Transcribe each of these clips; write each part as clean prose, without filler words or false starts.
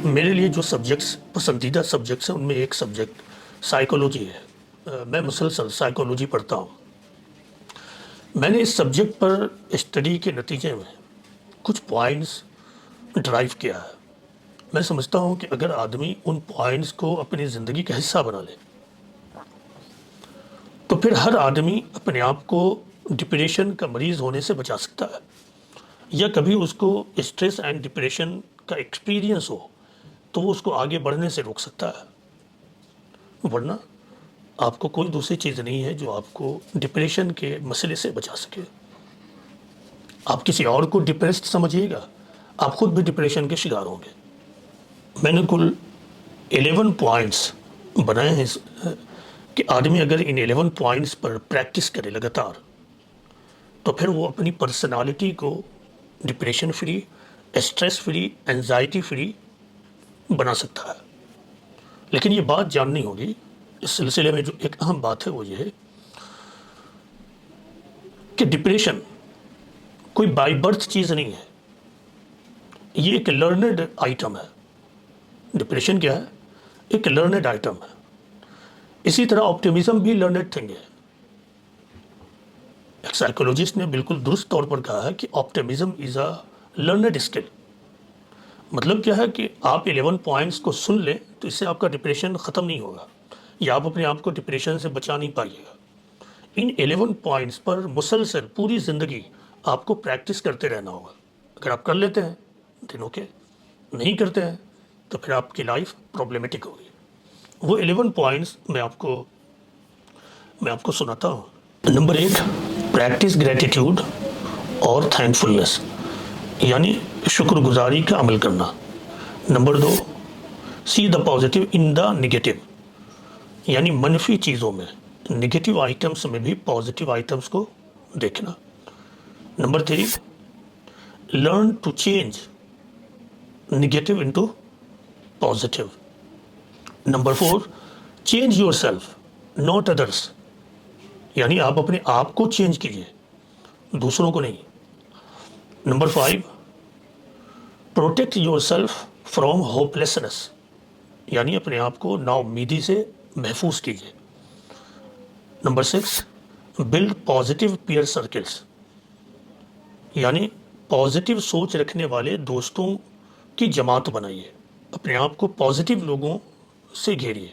میرے لیے جو سبجیکٹس پسندیدہ سبجیکٹس ہیں ان میں ایک سبجیکٹ سائیکولوجی ہے۔ میں مسلسل سائیکولوجی پڑھتا ہوں۔ میں نے اس سبجیکٹ پر اسٹڈی کے نتیجے میں کچھ پوائنٹس ڈرائیو کیا ہے۔ میں سمجھتا ہوں کہ اگر آدمی ان پوائنٹس کو اپنی زندگی کا حصہ بنا لے تو پھر ہر آدمی اپنے آپ کو ڈپریشن کا مریض ہونے سے بچا سکتا ہے، یا کبھی اس کو اسٹریس اینڈ ڈپریشن کا ایکسپیرینس ہو تو وہ اس کو آگے بڑھنے سے روک سکتا ہے، ورنہ آپ کو کوئی دوسری چیز نہیں ہے جو آپ کو ڈپریشن کے مسئلے سے بچا سکے۔ آپ کسی اور کو ڈپریسڈ سمجھیے گا، آپ خود بھی ڈپریشن کے شکار ہوں گے۔ میں نے کل 11 پوائنٹس بنائے ہیں کہ آدمی اگر ان 11 پوائنٹس پر پریکٹس کرے لگاتار تو پھر وہ اپنی پرسنالٹی کو depression free, stress free, anxiety free بنا سکتا ہے۔ لیکن یہ بات جاننی ہوگی، اس سلسلے میں جو ایک اہم بات ہے وہ یہ ہے کہ ڈپریشن کوئی بائی برتھ چیز نہیں ہے، یہ ایک لرنڈ آئٹم ہے۔ ڈپریشن کیا ہے؟ ایک لرنڈ آئٹم ہے۔ اسی طرح آپٹیمزم بھی لرنڈ تھنگ ہے۔ ایک سائیکولوجسٹ نے بالکل درست طور پر کہا ہے کہ optimism is a learned skill. مطلب کیا ہے کہ آپ 11 پوائنٹس کو سن لیں تو اس سے آپ کا ڈپریشن ختم نہیں ہوگا، یا آپ اپنے آپ کو ڈپریشن سے بچا نہیں پائیے گا۔ ان 11 پوائنٹس پر مسلسل پوری زندگی آپ کو پریکٹس کرتے رہنا ہوگا۔ اگر آپ کر لیتے ہیں دن اوکے، نہیں کرتے ہیں تو پھر آپ کی لائف پرابلمیٹک ہوگی۔ وہ 11 پوائنٹس میں آپ کو سناتا ہوں۔ نمبر 1، پریکٹس گریٹیٹیوڈ اور تھینکفلنس، یعنی شکر گزاری کا عمل کرنا۔ Number 2، see the positive in the negative, یعنی منفی چیزوں میں، نگیٹو آئٹمس میں بھی پازیٹیو آئٹمس کو دیکھنا۔ Number 3، learn to change negative into positive. Number 4، change yourself not others, یعنی آپ اپنے آپ کو چینج کیجئے، دوسروں کو نہیں۔ Number 5، protect your self from hopelessness, یعنی اپنے آپ کو نا امیدی سے محفوظ کیجئے۔ Number 6، build positive peer circles, یعنی پازیٹیو سوچ رکھنے والے دوستوں کی جماعت بنائیے، اپنے آپ کو پازیٹیو لوگوں سے گھیریے۔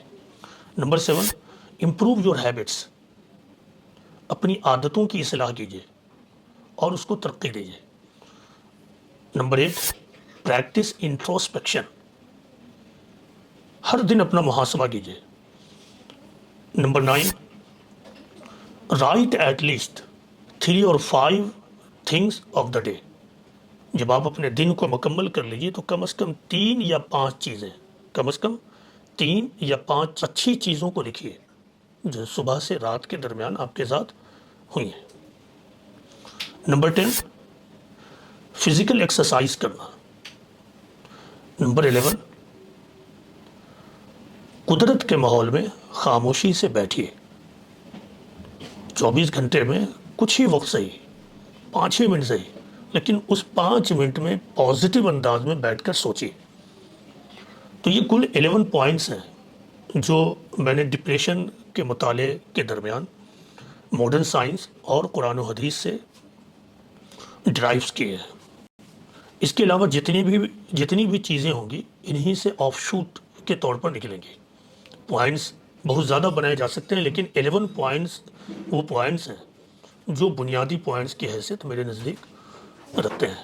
نمبر 7، امپروو یور ہیبٹس، اپنی عادتوں کی اصلاح کیجیے اور اس کو ترقی دیجیے۔ نمبر 8، پریکٹس انٹروسپیکشن، ہر دن اپنا محاسبہ کیجیے۔ نمبر 9، رائٹ ایٹ لیسٹ 3 اور 5 تھنگس آف دا ڈے، جب آپ اپنے دن کو مکمل کر لیجیے تو کم از کم 3 یا 5 چیزیں، کم از کم 3 یا 5 اچھی چیزوں کو لکھیے جو صبح سے رات کے درمیان آپ کے ساتھ ہوئی ہیں۔ نمبر 10، فزیکل ایکسرسائز کرنا۔ نمبر 11، قدرت کے ماحول میں خاموشی سے بیٹھیے، 24 گھنٹے میں کچھ ہی وقت صحیح، 5 منٹ صحیح، لیکن اس 5 منٹ میں پازیٹیو انداز میں بیٹھ کر سوچیے۔ تو یہ کل 11 پوائنٹس ہیں جو میں نے ڈپریشن کے مطالعے کے درمیان ماڈرن سائنس اور قرآن و حدیث سے ڈرائیوز کیے ہیں۔ اس کے علاوہ جتنی بھی چیزیں ہوں گی انہی سے آف شوٹ کے طور پر نکلیں گی۔ پوائنٹس بہت زیادہ بنائے جا سکتے ہیں، لیکن 11 پوائنٹس وہ پوائنٹس ہیں جو بنیادی پوائنٹس کی حیثیت میرے نزدیک رکھتے ہیں۔